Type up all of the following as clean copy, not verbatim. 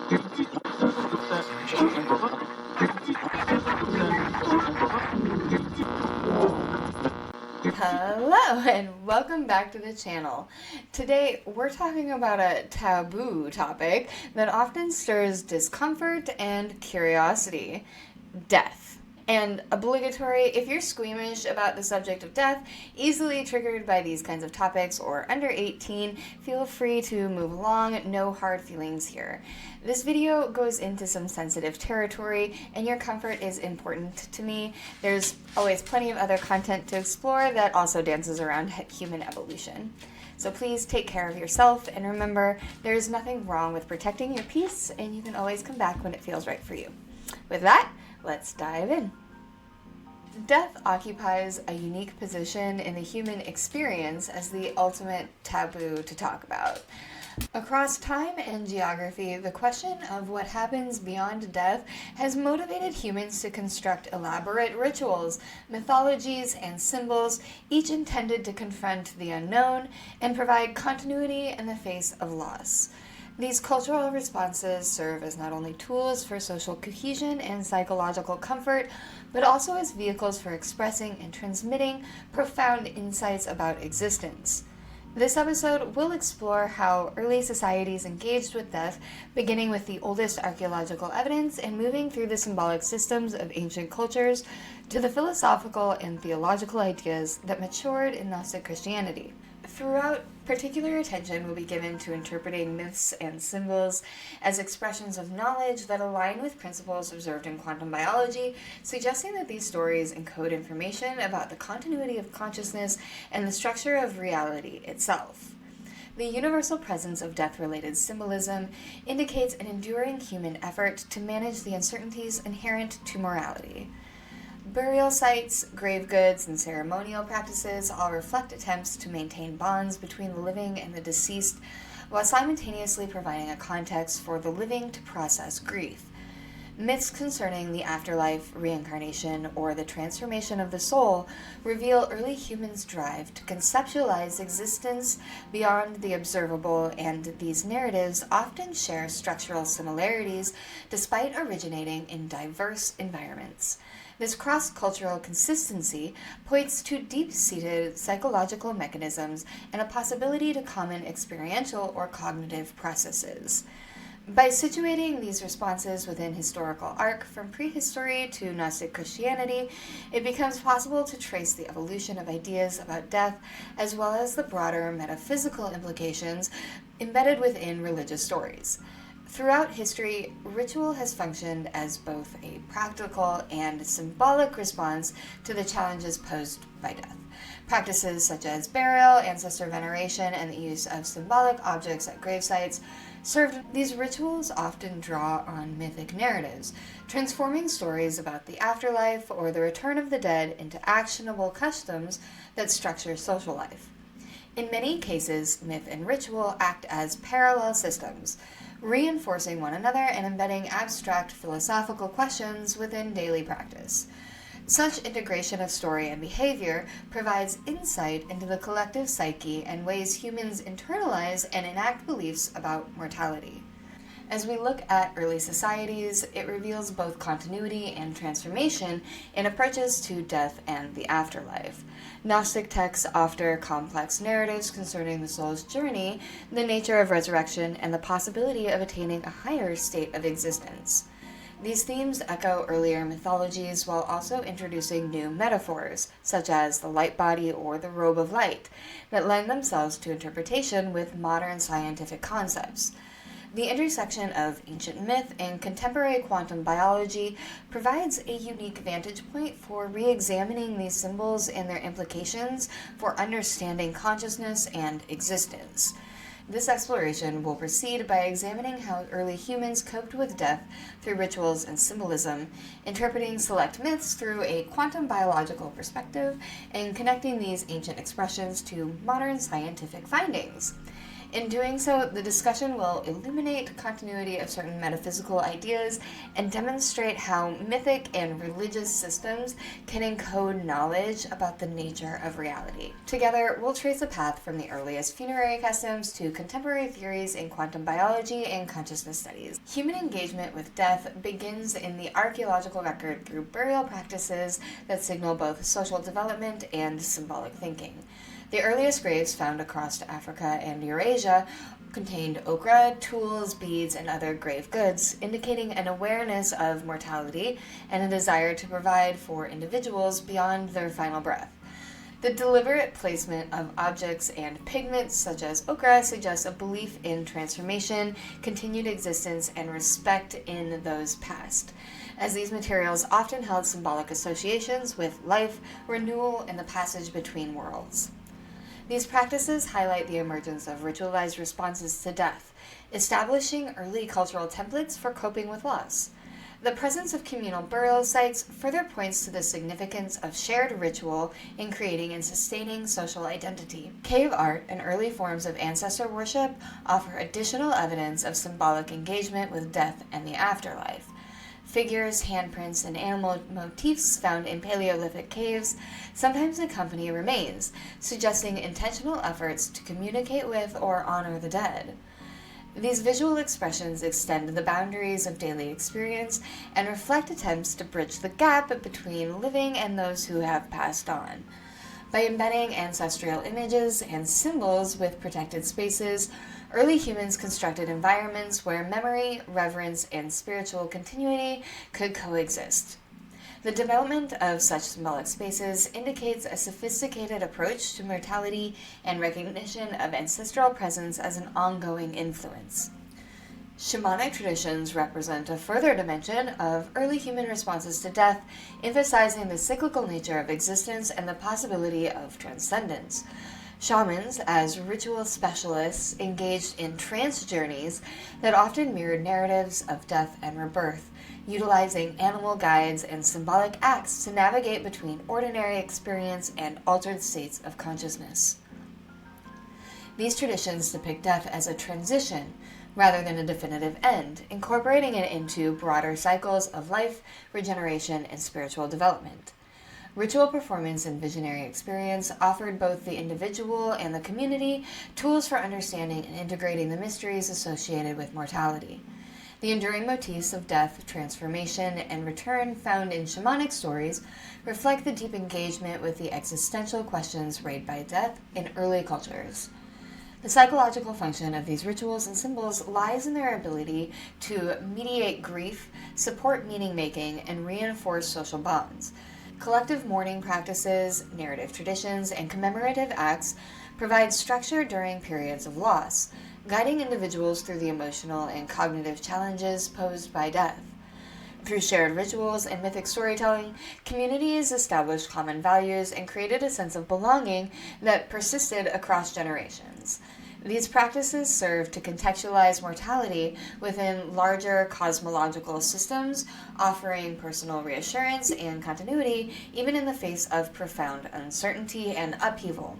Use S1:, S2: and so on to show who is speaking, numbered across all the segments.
S1: Hello and welcome back to the channel. Today we're talking about a taboo topic that often stirs discomfort and curiosity: death. And obligatory, if you're squeamish about the subject of death, easily triggered by these kinds of topics, or under 18, feel free to move along, no hard feelings here. This video goes into some sensitive territory, and your comfort is important to me. There's always plenty of other content to explore that also dances around human evolution. So please take care of yourself, and remember, there's nothing wrong with protecting your peace, and you can always come back when it feels right for you. With that, let's dive in. Death occupies a unique position in the human experience as the ultimate taboo to talk about. Across time and geography, the question of what happens beyond death has motivated humans to construct elaborate rituals, mythologies, and symbols, each intended to confront the unknown and provide continuity in the face of loss. These cultural responses serve as not only tools for social cohesion and psychological comfort, but also as vehicles for expressing and transmitting profound insights about existence. This episode will explore how early societies engaged with death, beginning with the oldest archaeological evidence and moving through the symbolic systems of ancient cultures to the philosophical and theological ideas that matured in Gnostic Christianity. Throughout, particular attention will be given to interpreting myths and symbols as expressions of knowledge that align with principles observed in quantum biology, suggesting that these stories encode information about the continuity of consciousness and the structure of reality itself. The universal presence of death-related symbolism indicates an enduring human effort to manage the uncertainties inherent to morality. Burial sites, grave goods, and ceremonial practices all reflect attempts to maintain bonds between the living and the deceased, while simultaneously providing a context for the living to process grief. Myths concerning the afterlife, reincarnation, or the transformation of the soul reveal early humans' drive to conceptualize existence beyond the observable, and these narratives often share structural similarities despite originating in diverse environments. This cross-cultural consistency points to deep-seated psychological mechanisms and a possibility to common experiential or cognitive processes. By situating these responses within historical arc from prehistory to Gnostic Christianity, it becomes possible to trace the evolution of ideas about death as well as the broader metaphysical implications embedded within religious stories. Throughout history, ritual has functioned as both a practical and symbolic response to the challenges posed by death. Practices such as burial, ancestor veneration, and the use of symbolic objects at grave sites served. These rituals often draw on mythic narratives, transforming stories about the afterlife or the return of the dead into actionable customs that structure social life. In many cases, myth and ritual act as parallel systems, reinforcing one another and embedding abstract philosophical questions within daily practice. Such integration of story and behavior provides insight into the collective psyche and ways humans internalize and enact beliefs about mortality. As we look at early societies, it reveals both continuity and transformation in approaches to death and the afterlife. Gnostic texts offer complex narratives concerning the soul's journey, the nature of resurrection, and the possibility of attaining a higher state of existence. These themes echo earlier mythologies while also introducing new metaphors, such as the light body or the robe of light, that lend themselves to interpretation with modern scientific concepts. The intersection of ancient myth and contemporary quantum biology provides a unique vantage point for re-examining these symbols and their implications for understanding consciousness and existence. This exploration will proceed by examining how early humans coped with death through rituals and symbolism, interpreting select myths through a quantum biological perspective, and connecting these ancient expressions to modern scientific findings. In doing so, the discussion will illuminate continuity of certain metaphysical ideas and demonstrate how mythic and religious systems can encode knowledge about the nature of reality. Together, we'll trace a path from the earliest funerary customs to contemporary theories in quantum biology and consciousness studies. Human engagement with death begins in the archaeological record through burial practices that signal both social development and symbolic thinking. The earliest graves found across Africa and Eurasia contained ochre, tools, beads, and other grave goods, indicating an awareness of mortality and a desire to provide for individuals beyond their final breath. The deliberate placement of objects and pigments such as ochre suggests a belief in transformation, continued existence, and respect in those past, as these materials often held symbolic associations with life, renewal, and the passage between worlds. These practices highlight the emergence of ritualized responses to death, establishing early cultural templates for coping with loss. The presence of communal burial sites further points to the significance of shared ritual in creating and sustaining social identity. Cave art and early forms of ancestor worship offer additional evidence of symbolic engagement with death and the afterlife. Figures, handprints, and animal motifs found in Paleolithic caves sometimes accompany remains, suggesting intentional efforts to communicate with or honor the dead. These visual expressions extend the boundaries of daily experience and reflect attempts to bridge the gap between living and those who have passed on. By embedding ancestral images and symbols with protected spaces, early humans constructed environments where memory, reverence, and spiritual continuity could coexist. The development of such symbolic spaces indicates a sophisticated approach to mortality and recognition of ancestral presence as an ongoing influence. Shamanic traditions represent a further dimension of early human responses to death, emphasizing the cyclical nature of existence and the possibility of transcendence. Shamans, as ritual specialists, engaged in trance journeys that often mirrored narratives of death and rebirth, utilizing animal guides and symbolic acts to navigate between ordinary experience and altered states of consciousness. These traditions depict death as a transition rather than a definitive end, incorporating it into broader cycles of life, regeneration, and spiritual development. Ritual performance and visionary experience offered both the individual and the community tools for understanding and integrating the mysteries associated with mortality. The enduring motifs of death, transformation, and return found in shamanic stories reflect the deep engagement with the existential questions raised by death in early cultures. The psychological function of these rituals and symbols lies in their ability to mediate grief, support meaning-making, and reinforce social bonds. Collective mourning practices, narrative traditions, and commemorative acts provide structure during periods of loss, guiding individuals through the emotional and cognitive challenges posed by death. Through shared rituals and mythic storytelling, communities established common values and created a sense of belonging that persisted across generations. These practices serve to contextualize mortality within larger cosmological systems, offering personal reassurance and continuity even in the face of profound uncertainty and upheaval.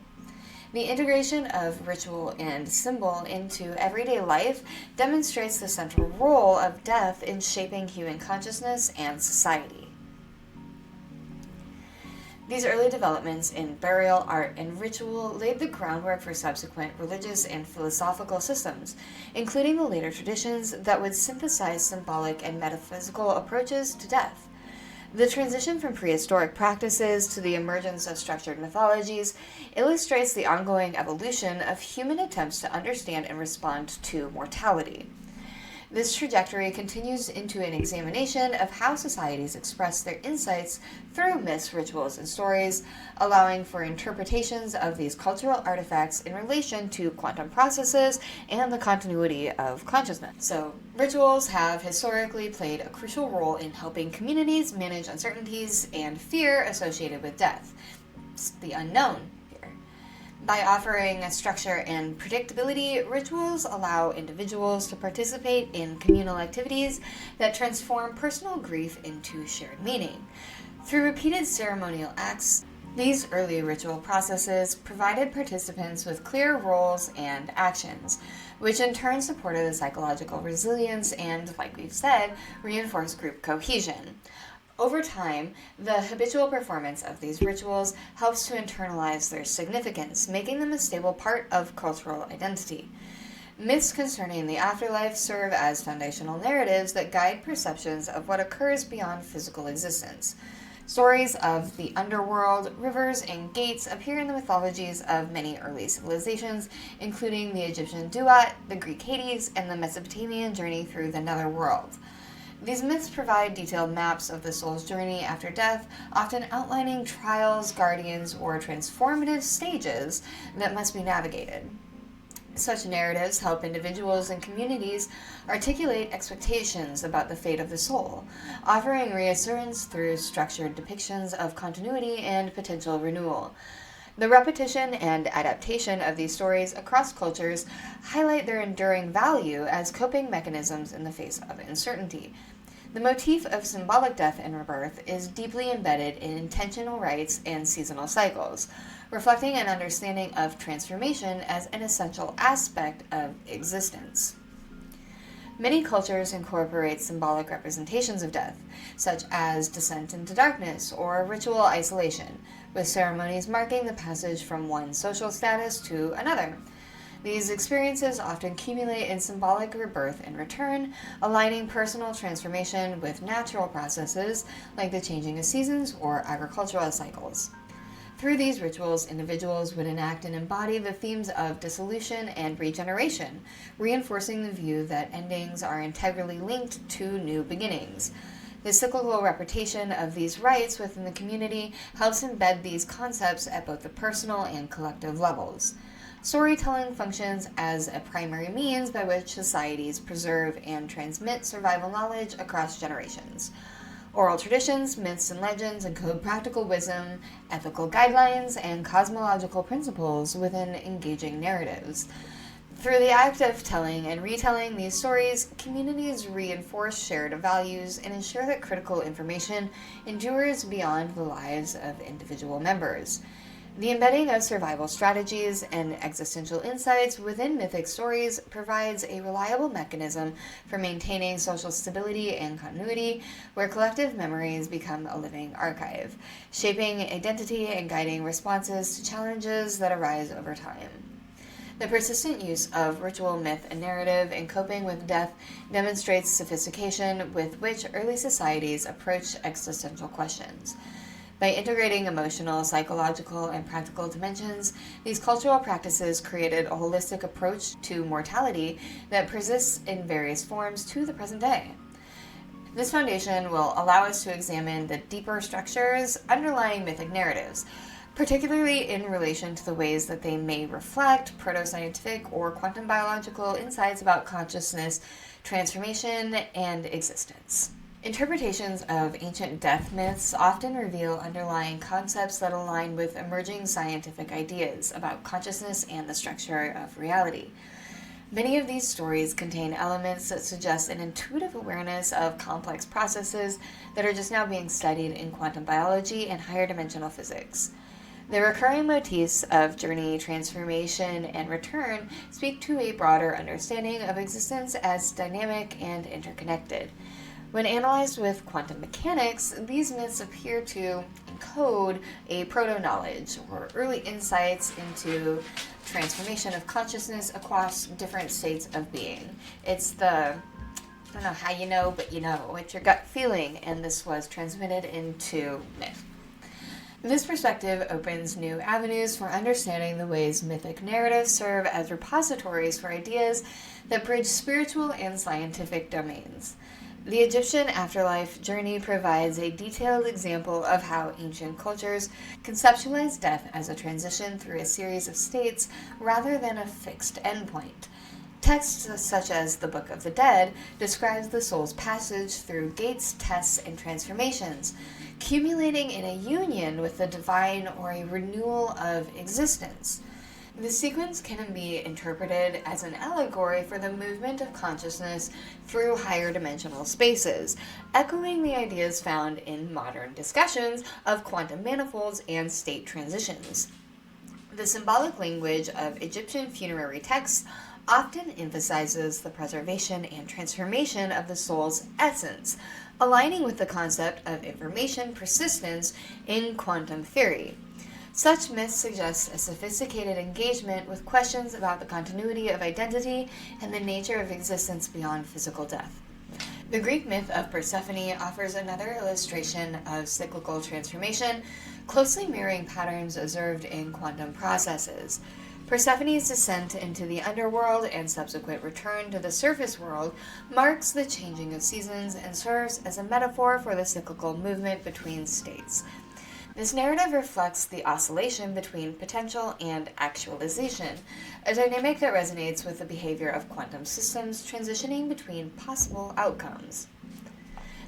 S1: The integration of ritual and symbol into everyday life demonstrates the central role of death in shaping human consciousness and society. These early developments in burial, art, and ritual laid the groundwork for subsequent religious and philosophical systems, including the later traditions that would synthesize symbolic and metaphysical approaches to death. The transition from prehistoric practices to the emergence of structured mythologies illustrates the ongoing evolution of human attempts to understand and respond to mortality. This trajectory continues into an examination of how societies express their insights through myths, rituals, and stories, allowing for interpretations of these cultural artifacts in relation to quantum processes and the continuity of consciousness. So, rituals have historically played a crucial role in helping communities manage uncertainties and fear associated with death. It's the unknown. By offering a structure and predictability, rituals allow individuals to participate in communal activities that transform personal grief into shared meaning. Through repeated ceremonial acts, These early ritual processes provided participants with clear roles and actions, which in turn supported the psychological resilience and, like we've said, reinforced group cohesion. Over time, the habitual performance of these rituals helps to internalize their significance, making them a stable part of cultural identity. Myths concerning the afterlife serve as foundational narratives that guide perceptions of what occurs beyond physical existence. Stories of the underworld, rivers, and gates appear in the mythologies of many early civilizations, including the Egyptian Duat, the Greek Hades, and the Mesopotamian journey through the netherworld. These myths provide detailed maps of the soul's journey after death, often outlining trials, guardians, or transformative stages that must be navigated. Such narratives help individuals and communities articulate expectations about the fate of the soul, offering reassurance through structured depictions of continuity and potential renewal. The repetition and adaptation of these stories across cultures highlight their enduring value as coping mechanisms in the face of uncertainty. The motif of symbolic death and rebirth is deeply embedded in intentional rites and seasonal cycles, reflecting an understanding of transformation as an essential aspect of existence. Many cultures incorporate symbolic representations of death, such as descent into darkness or ritual isolation, with ceremonies marking the passage from one social status to another. These experiences often accumulate in symbolic rebirth and return, aligning personal transformation with natural processes like the changing of seasons or agricultural cycles. Through these rituals, individuals would enact and embody the themes of dissolution and regeneration, reinforcing the view that endings are integrally linked to new beginnings. The cyclical repetition of these rites within the community helps embed these concepts at both the personal and collective levels. Storytelling functions as a primary means by which societies preserve and transmit survival knowledge across generations. Oral traditions, myths and legends encode practical wisdom, ethical guidelines, and cosmological principles within engaging narratives. Through the act of telling and retelling these stories, communities reinforce shared values and ensure that critical information endures beyond the lives of individual members. The embedding of survival strategies and existential insights within mythic stories provides a reliable mechanism for maintaining social stability and continuity, where collective memories become a living archive, shaping identity and guiding responses to challenges that arise over time. The persistent use of ritual, myth, and narrative in coping with death demonstrates sophistication with which early societies approached existential questions. By integrating emotional, psychological, and practical dimensions, these cultural practices created a holistic approach to mortality that persists in various forms to the present day. This foundation will allow us to examine the deeper structures underlying mythic narratives, particularly in relation to the ways that they may reflect proto-scientific or quantum biological insights about consciousness, transformation, and existence. Interpretations of ancient death myths often reveal underlying concepts that align with emerging scientific ideas about consciousness and the structure of reality. Many of these stories contain elements that suggest an intuitive awareness of complex processes that are just now being studied in quantum biology and higher dimensional physics. The recurring motifs of journey, transformation, and return speak to a broader understanding of existence as dynamic and interconnected. When analyzed with quantum mechanics, these myths appear to encode a proto-knowledge or early insights into transformation of consciousness across different states of being. It's I don't know how you know, but you know, it's your gut feeling, and this was transmitted into myth. This perspective opens new avenues for understanding the ways mythic narratives serve as repositories for ideas that bridge spiritual and scientific domains. The Egyptian afterlife journey provides a detailed example of how ancient cultures conceptualize death as a transition through a series of states rather than a fixed endpoint. Texts such as the Book of the Dead describes the soul's passage through gates, tests, and transformations, culminating in a union with the divine or a renewal of existence. The sequence can be interpreted as an allegory for the movement of consciousness through higher dimensional spaces, echoing the ideas found in modern discussions of quantum manifolds and state transitions. The symbolic language of Egyptian funerary texts often emphasizes the preservation and transformation of the soul's essence, aligning with the concept of information persistence in quantum theory. Such myths suggest a sophisticated engagement with questions about the continuity of identity and the nature of existence beyond physical death. The Greek myth of Persephone offers another illustration of cyclical transformation, closely mirroring patterns observed in quantum processes. Persephone's descent into the underworld and subsequent return to the surface world marks the changing of seasons and serves as a metaphor for the cyclical movement between states. This narrative reflects the oscillation between potential and actualization, a dynamic that resonates with the behavior of quantum systems transitioning between possible outcomes.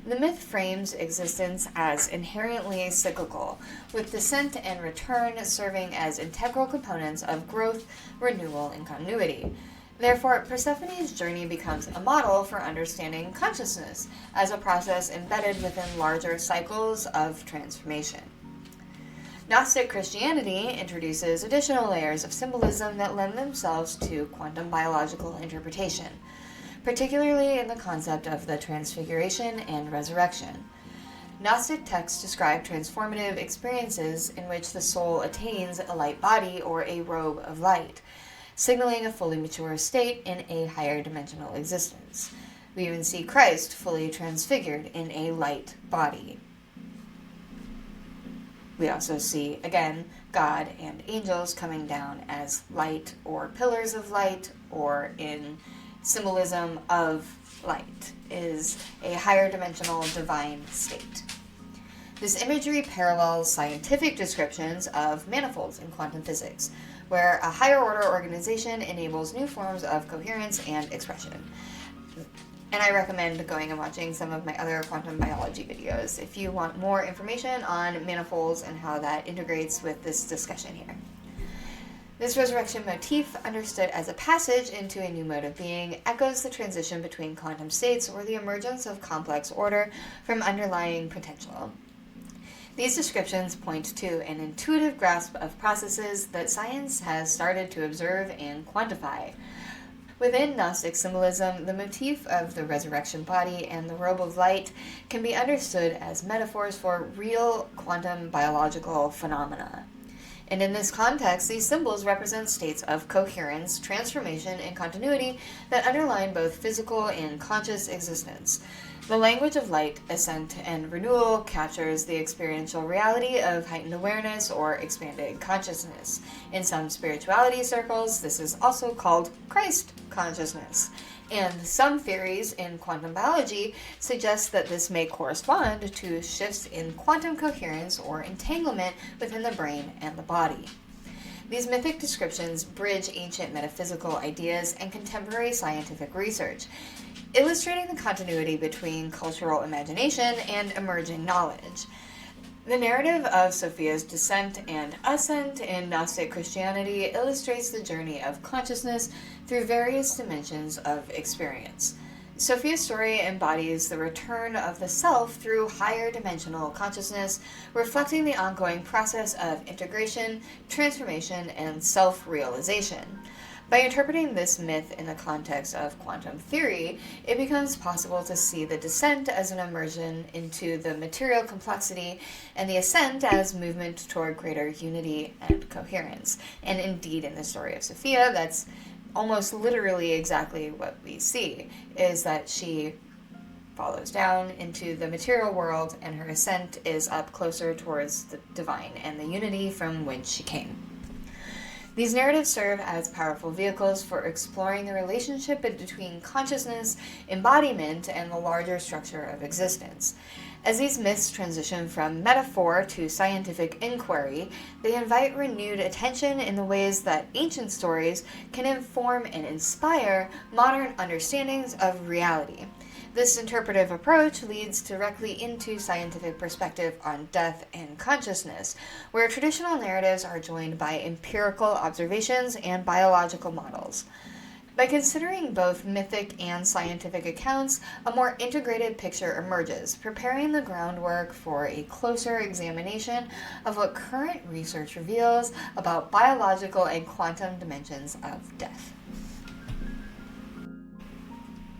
S1: The myth frames existence as inherently cyclical, with descent and return serving as integral components of growth, renewal, and continuity. Therefore, Persephone's journey becomes a model for understanding consciousness as a process embedded within larger cycles of transformation. Gnostic Christianity introduces additional layers of symbolism that lend themselves to quantum biological interpretation, particularly in the concept of the transfiguration and resurrection. Gnostic texts describe transformative experiences in which the soul attains a light body or a robe of light, signaling a fully mature state in a higher dimensional existence. We even see Christ fully transfigured in a light body. We also see, again, God and angels coming down as light or pillars of light, or in symbolism of light, is a higher dimensional divine state. This imagery parallels scientific descriptions of manifolds in quantum physics, where a higher order organization enables new forms of coherence and expression. And I recommend going and watching some of my other quantum biology videos if you want more information on manifolds and how that integrates with this discussion here. This resurrection motif, understood as a passage into a new mode of being, echoes the transition between quantum states or the emergence of complex order from underlying potential. These descriptions point to an intuitive grasp of processes that science has started to observe and quantify. Within Gnostic symbolism, the motif of the resurrection body and the robe of light can be understood as metaphors for real quantum biological phenomena. And in this context, these symbols represent states of coherence, transformation, and continuity that underline both physical and conscious existence. The language of light, ascent, and renewal captures the experiential reality of heightened awareness or expanded consciousness. In some spirituality circles, this is also called Christ consciousness. And some theories in quantum biology suggest that this may correspond to shifts in quantum coherence or entanglement within the brain and the body. These mythic descriptions bridge ancient metaphysical ideas and contemporary scientific research, illustrating the continuity between cultural imagination and emerging knowledge. The narrative of Sophia's descent and ascent in Gnostic Christianity illustrates the journey of consciousness through various dimensions of experience. Sophia's story embodies the return of the self through higher dimensional consciousness, reflecting the ongoing process of integration, transformation, and self-realization. By interpreting this myth in the context of quantum theory, it becomes possible to see the descent as an immersion into the material complexity and the ascent as movement toward greater unity and coherence. And indeed, in the story of Sophia, that's almost literally exactly what we see, is that she follows down into the material world and her ascent is up closer towards the divine and the unity from whence she came. These narratives serve as powerful vehicles for exploring the relationship between consciousness, embodiment, and the larger structure of existence. As these myths transition from metaphor to scientific inquiry, they invite renewed attention in the ways that ancient stories can inform and inspire modern understandings of reality. This interpretive approach leads directly into scientific perspective on death and consciousness, where traditional narratives are joined by empirical observations and biological models. By considering both mythic and scientific accounts, a more integrated picture emerges, preparing the groundwork for a closer examination of what current research reveals about biological and quantum dimensions of death.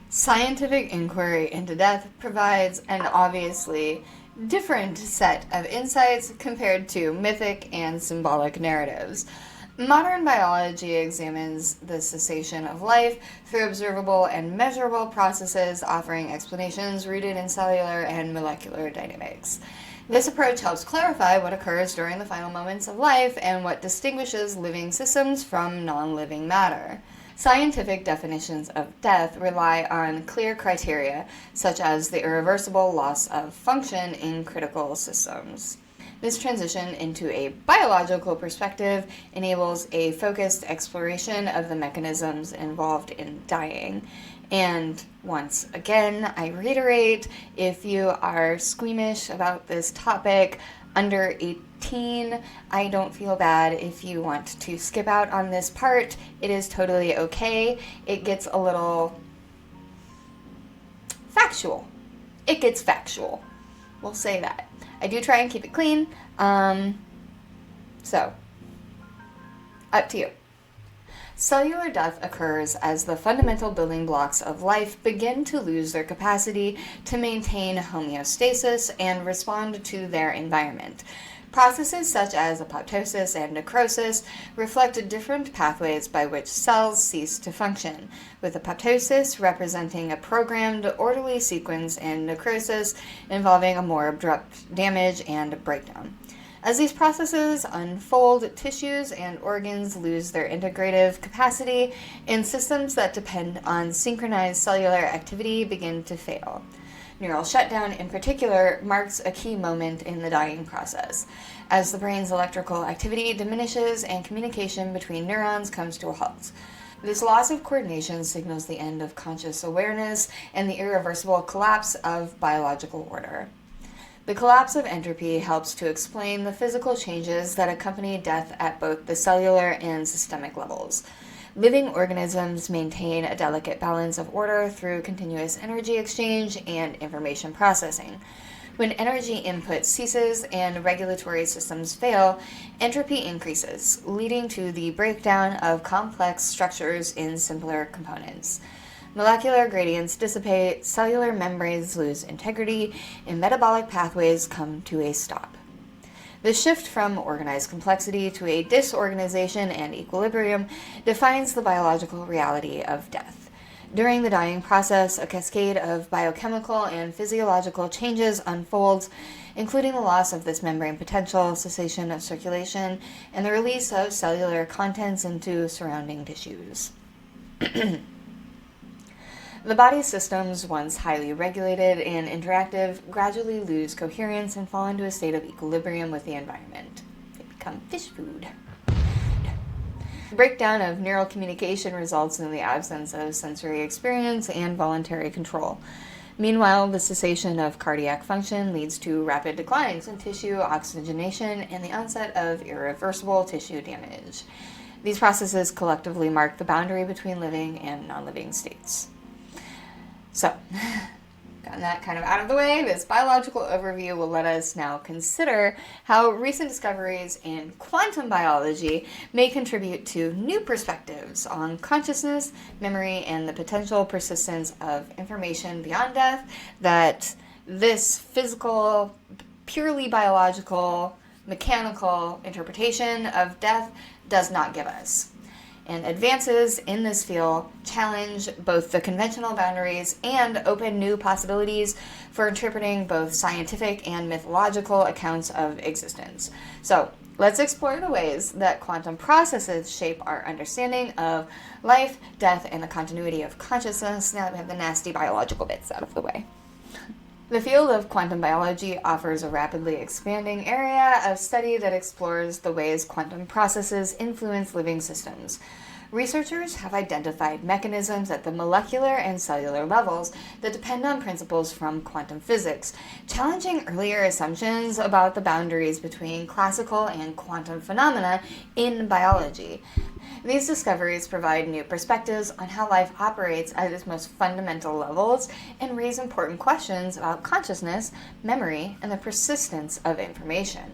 S1: Scientific inquiry into death provides an obviously different set of insights compared to mythic and symbolic narratives. Modern biology examines the cessation of life through observable and measurable processes, offering explanations rooted in cellular and molecular dynamics. This approach helps clarify what occurs during the final moments of life and what distinguishes living systems from non-living matter. Scientific definitions of death rely on clear criteria, such as the irreversible loss of function in critical systems. This transition into a biological perspective enables a focused exploration of the mechanisms involved in dying. And once again, I reiterate, if you are squeamish about this topic, under 18, I don't feel bad if you want to skip out on this part. It is totally okay. It gets a little factual. It gets factual. We'll say that. I do try and keep it clean. So, up to you. Cellular death occurs as the fundamental building blocks of life begin to lose their capacity to maintain homeostasis and respond to their environment. Processes such as apoptosis and necrosis reflect different pathways by which cells cease to function, with apoptosis representing a programmed, orderly sequence and necrosis involving a more abrupt damage and breakdown. As these processes unfold, tissues and organs lose their integrative capacity, and systems that depend on synchronized cellular activity begin to fail. Neural shutdown, in particular, marks a key moment in the dying process, as the brain's electrical activity diminishes and communication between neurons comes to a halt. This loss of coordination signals the end of conscious awareness and the irreversible collapse of biological order. The collapse of entropy helps to explain the physical changes that accompany death at both the cellular and systemic levels. Living organisms maintain a delicate balance of order through continuous energy exchange and information processing. When energy input ceases and regulatory systems fail, entropy increases, leading to the breakdown of complex structures in simpler components. Molecular gradients dissipate, cellular membranes lose integrity, and metabolic pathways come to a stop. The shift from organized complexity to a disorganization and equilibrium defines the biological reality of death. During the dying process, a cascade of biochemical and physiological changes unfolds, including the loss of this membrane potential, cessation of circulation, and the release of cellular contents into surrounding tissues. The body's systems, once highly regulated and interactive, gradually lose coherence and fall into a state of equilibrium with the environment. They become fish food. Breakdown of neural communication results in the absence of sensory experience and voluntary control. Meanwhile, the cessation of cardiac function leads to rapid declines in tissue oxygenation and the onset of irreversible tissue damage. These processes collectively mark the boundary between living and non-living states. So, gotten that kind of out of the way, this biological overview will let us now consider how recent discoveries in quantum biology may contribute to new perspectives on consciousness, memory, and the potential persistence of information beyond death that this physical, purely biological, mechanical interpretation of death does not give us. And advances in this field challenge both the conventional boundaries and open new possibilities for interpreting both scientific and mythological accounts of existence. So, let's explore the ways that quantum processes shape our understanding of life, death, and the continuity of consciousness now that we have the nasty biological bits out of the way. The field of quantum biology offers a rapidly expanding area of study that explores the ways quantum processes influence living systems. Researchers have identified mechanisms at the molecular and cellular levels that depend on principles from quantum physics, challenging earlier assumptions about the boundaries between classical and quantum phenomena in biology. These discoveries provide new perspectives on how life operates at its most fundamental levels and raise important questions about consciousness, memory, and the persistence of information.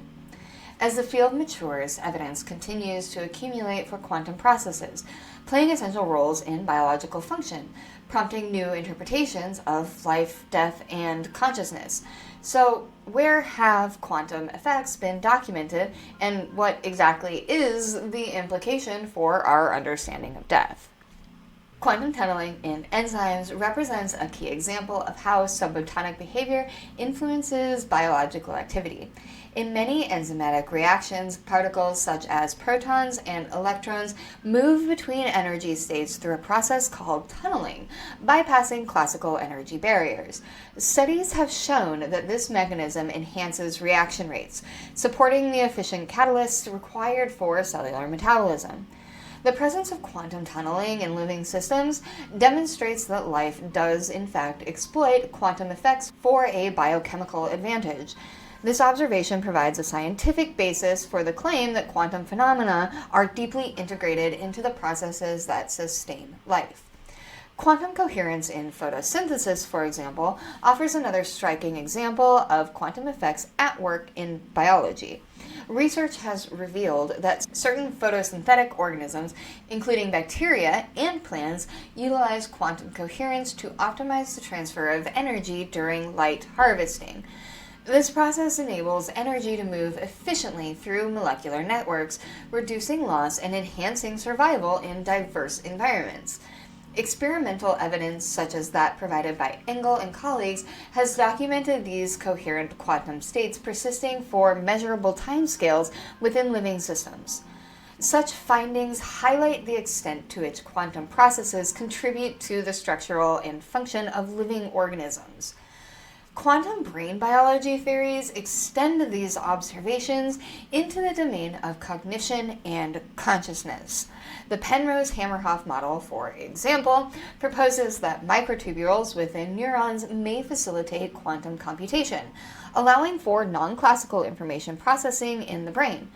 S1: As the field matures, evidence continues to accumulate for quantum processes, playing essential roles in biological function, prompting new interpretations of life, death, and consciousness. So, where have quantum effects been documented, and what exactly is the implication for our understanding of death? Quantum tunneling in enzymes represents a key example of how subatomic behavior influences biological activity. In many enzymatic reactions, particles such as protons and electrons move between energy states through a process called tunneling, bypassing classical energy barriers. Studies have shown that this mechanism enhances reaction rates, supporting the efficient catalysts required for cellular metabolism. The presence of quantum tunneling in living systems demonstrates that life does, in fact, exploit quantum effects for a biochemical advantage. This observation provides a scientific basis for the claim that quantum phenomena are deeply integrated into the processes that sustain life. Quantum coherence in photosynthesis, for example, offers another striking example of quantum effects at work in biology. Research has revealed that certain photosynthetic organisms, including bacteria and plants, utilize quantum coherence to optimize the transfer of energy during light harvesting. This process enables energy to move efficiently through molecular networks, reducing loss and enhancing survival in diverse environments. Experimental evidence, such as that provided by Engel and colleagues, has documented these coherent quantum states persisting for measurable timescales within living systems. Such findings highlight the extent to which quantum processes contribute to the structural and function of living organisms. Quantum brain biology theories extend these observations into the domain of cognition and consciousness. The Penrose-Hamerhoff model, for example, proposes that microtubules within neurons may facilitate quantum computation, allowing for non-classical information processing in the brain.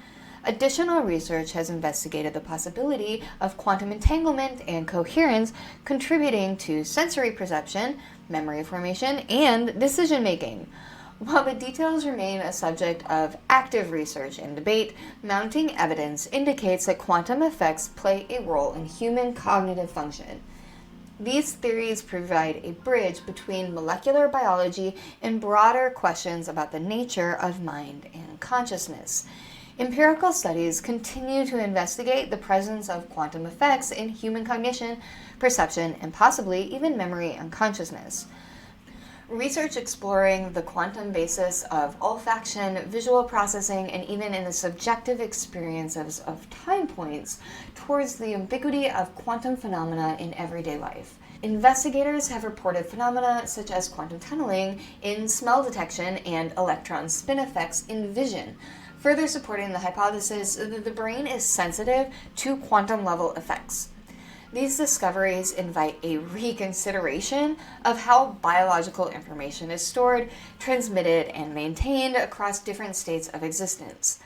S1: Additional research has investigated the possibility of quantum entanglement and coherence contributing to sensory perception, memory formation, and decision-making. While the details remain a subject of active research and debate, mounting evidence indicates that quantum effects play a role in human cognitive function. These theories provide a bridge between molecular biology and broader questions about the nature of mind and consciousness. Empirical studies continue to investigate the presence of quantum effects in human cognition, perception, and possibly even memory and consciousness. Research exploring the quantum basis of olfaction, visual processing, and even in the subjective experiences of time points towards the ubiquity of quantum phenomena in everyday life. Investigators have reported phenomena such as quantum tunneling in smell detection and electron spin effects in vision, further supporting the hypothesis that the brain is sensitive to quantum-level effects. These discoveries invite a reconsideration of how biological information is stored, transmitted, and maintained across different states of existence.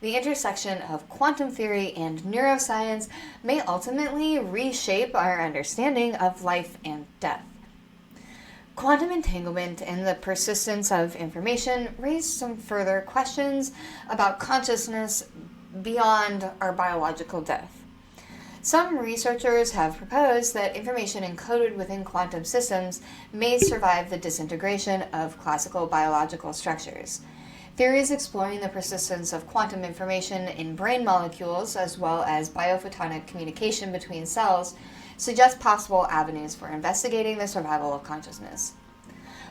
S1: The intersection of quantum theory and neuroscience may ultimately reshape our understanding of life and death. Quantum entanglement and the persistence of information raise some further questions about consciousness beyond our biological death. Some researchers have proposed that information encoded within quantum systems may survive the disintegration of classical biological structures. Theories exploring the persistence of quantum information in brain molecules, as well as biophotonic communication between cells, suggest possible avenues for investigating the survival of consciousness.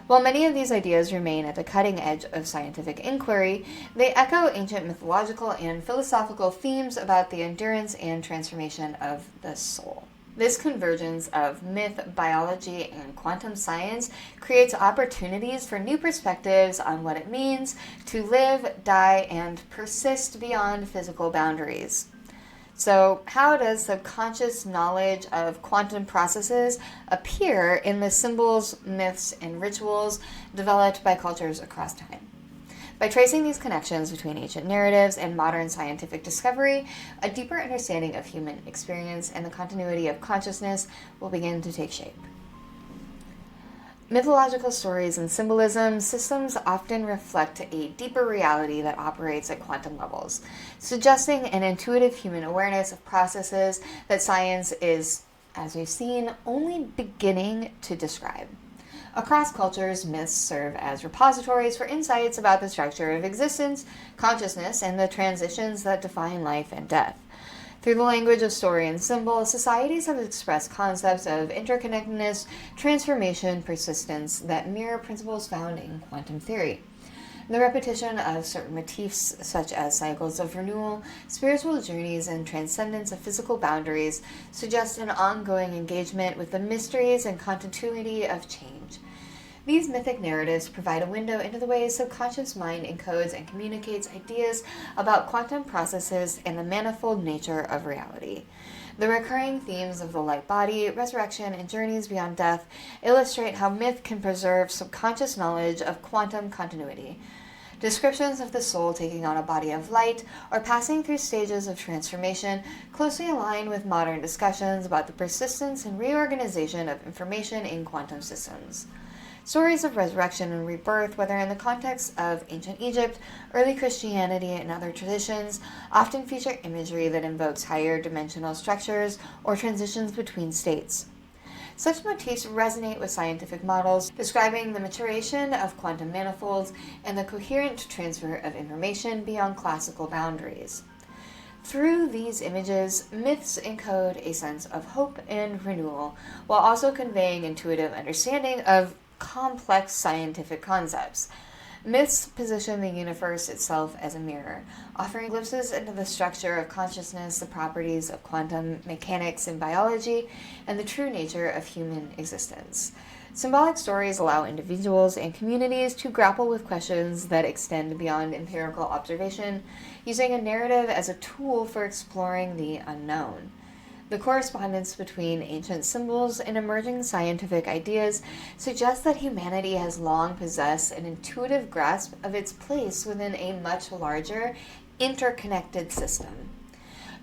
S1: While many of these ideas remain at the cutting edge of scientific inquiry, they echo ancient mythological and philosophical themes about the endurance and transformation of the soul. This convergence of myth, biology, and quantum science creates opportunities for new perspectives on what it means to live, die, and persist beyond physical boundaries. So, how does subconscious knowledge of quantum processes appear in the symbols, myths, and rituals developed by cultures across time? By tracing these connections between ancient narratives and modern scientific discovery, a deeper understanding of human experience and the continuity of consciousness will begin to take shape. Mythological stories and symbolism systems often reflect a deeper reality that operates at quantum levels, suggesting an intuitive human awareness of processes that science is, as we've seen, only beginning to describe. Across cultures, myths serve as repositories for insights about the structure of existence, consciousness, and the transitions that define life and death. Through the language of story and symbol, societies have expressed concepts of interconnectedness, transformation, persistence that mirror principles found in quantum theory. The repetition of certain motifs, such as cycles of renewal, spiritual journeys, and transcendence of physical boundaries, suggest an ongoing engagement with the mysteries and continuity of change. These mythic narratives provide a window into the ways subconscious mind encodes and communicates ideas about quantum processes and the manifold nature of reality. The recurring themes of the light body, resurrection, and journeys beyond death illustrate how myth can preserve subconscious knowledge of quantum continuity. Descriptions of the soul taking on a body of light or passing through stages of transformation closely align with modern discussions about the persistence and reorganization of information in quantum systems. Stories of resurrection and rebirth, whether in the context of ancient Egypt, early Christianity, and other traditions, often feature imagery that invokes higher dimensional structures or transitions between states. Such motifs resonate with scientific models describing the maturation of quantum manifolds and the coherent transfer of information beyond classical boundaries. Through these images, myths encode a sense of hope and renewal, while also conveying intuitive understanding of complex scientific concepts. Myths position the universe itself as a mirror, offering glimpses into the structure of consciousness, the properties of quantum mechanics and biology, and the true nature of human existence. Symbolic stories allow individuals and communities to grapple with questions that extend beyond empirical observation, using a narrative as a tool for exploring the unknown. The correspondence between ancient symbols and emerging scientific ideas suggests that humanity has long possessed an intuitive grasp of its place within a much larger, interconnected system.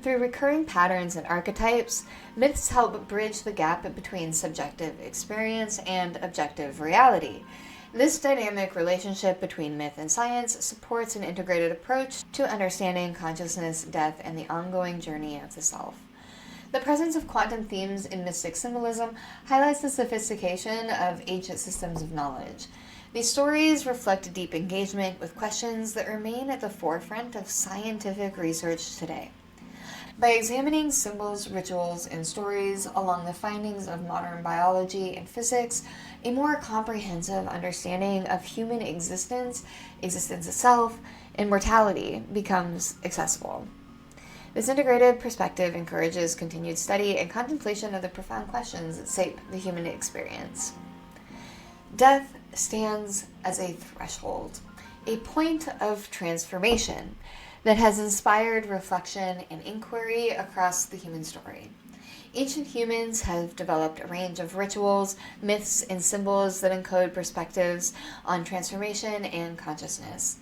S1: Through recurring patterns and archetypes, myths help bridge the gap between subjective experience and objective reality. This dynamic relationship between myth and science supports an integrated approach to understanding consciousness, death, and the ongoing journey of the self. The presence of quantum themes in mystic symbolism highlights the sophistication of ancient systems of knowledge. These stories reflect a deep engagement with questions that remain at the forefront of scientific research today. By examining symbols, rituals, and stories along the findings of modern biology and physics, a more comprehensive understanding of human existence itself, and mortality becomes accessible. This integrated perspective encourages continued study and contemplation of the profound questions that shape the human experience. Death stands as a threshold, a point of transformation that has inspired reflection and inquiry across the human story. Ancient humans have developed a range of rituals, myths, and symbols that encode perspectives on transformation and consciousness,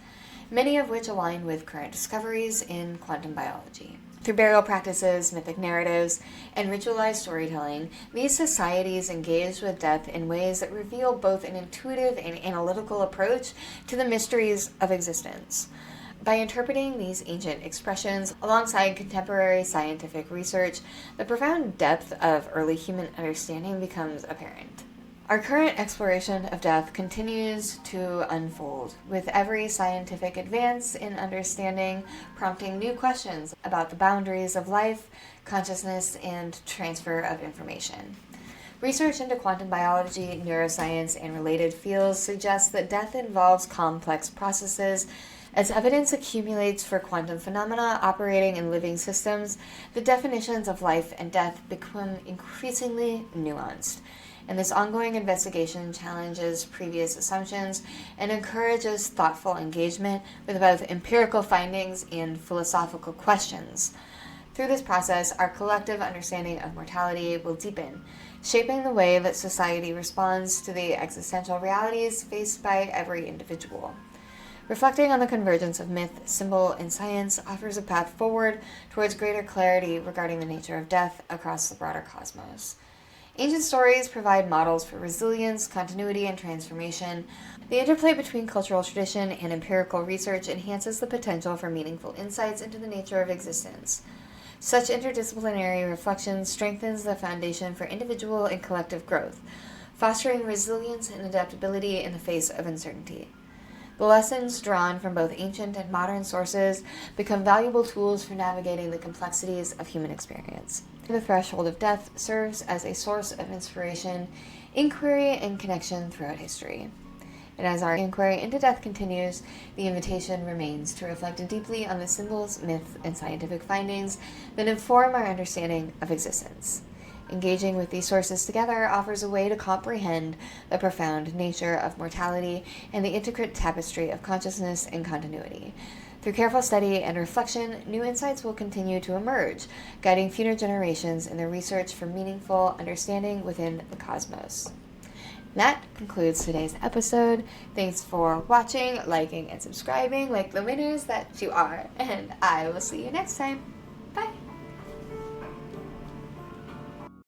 S1: many of which align with current discoveries in quantum biology. Through burial practices, mythic narratives, and ritualized storytelling, these societies engage with death in ways that reveal both an intuitive and analytical approach to the mysteries of existence. By interpreting these ancient expressions alongside contemporary scientific research, the profound depth of early human understanding becomes apparent. Our current exploration of death continues to unfold, with every scientific advance in understanding prompting new questions about the boundaries of life, consciousness, and transfer of information. Research into quantum biology, neuroscience, and related fields suggests that death involves complex processes. As evidence accumulates for quantum phenomena operating in living systems, the definitions of life and death become increasingly nuanced. And this ongoing investigation challenges previous assumptions and encourages thoughtful engagement with both empirical findings and philosophical questions. Through this process, our collective understanding of mortality will deepen, shaping the way that society responds to the existential realities faced by every individual. Reflecting on the convergence of myth, symbol, and science offers a path forward towards greater clarity regarding the nature of death across the broader cosmos. Ancient stories provide models for resilience, continuity, and transformation. The interplay between cultural tradition and empirical research enhances the potential for meaningful insights into the nature of existence. Such interdisciplinary reflection strengthens the foundation for individual and collective growth, fostering resilience and adaptability in the face of uncertainty. The lessons drawn from both ancient and modern sources become valuable tools for navigating the complexities of human experience. The threshold of death serves as a source of inspiration, inquiry, and connection throughout history. And as our inquiry into death continues, the invitation remains to reflect deeply on the symbols, myth, and scientific findings that inform our understanding of existence. Engaging with these sources together offers a way to comprehend the profound nature of mortality and the intricate tapestry of consciousness and continuity. Through careful study and reflection, new insights will continue to emerge, guiding future generations in their research for meaningful understanding within the cosmos. That concludes today's episode. Thanks for watching, liking, and subscribing like the winners that you are, and I will see you next time.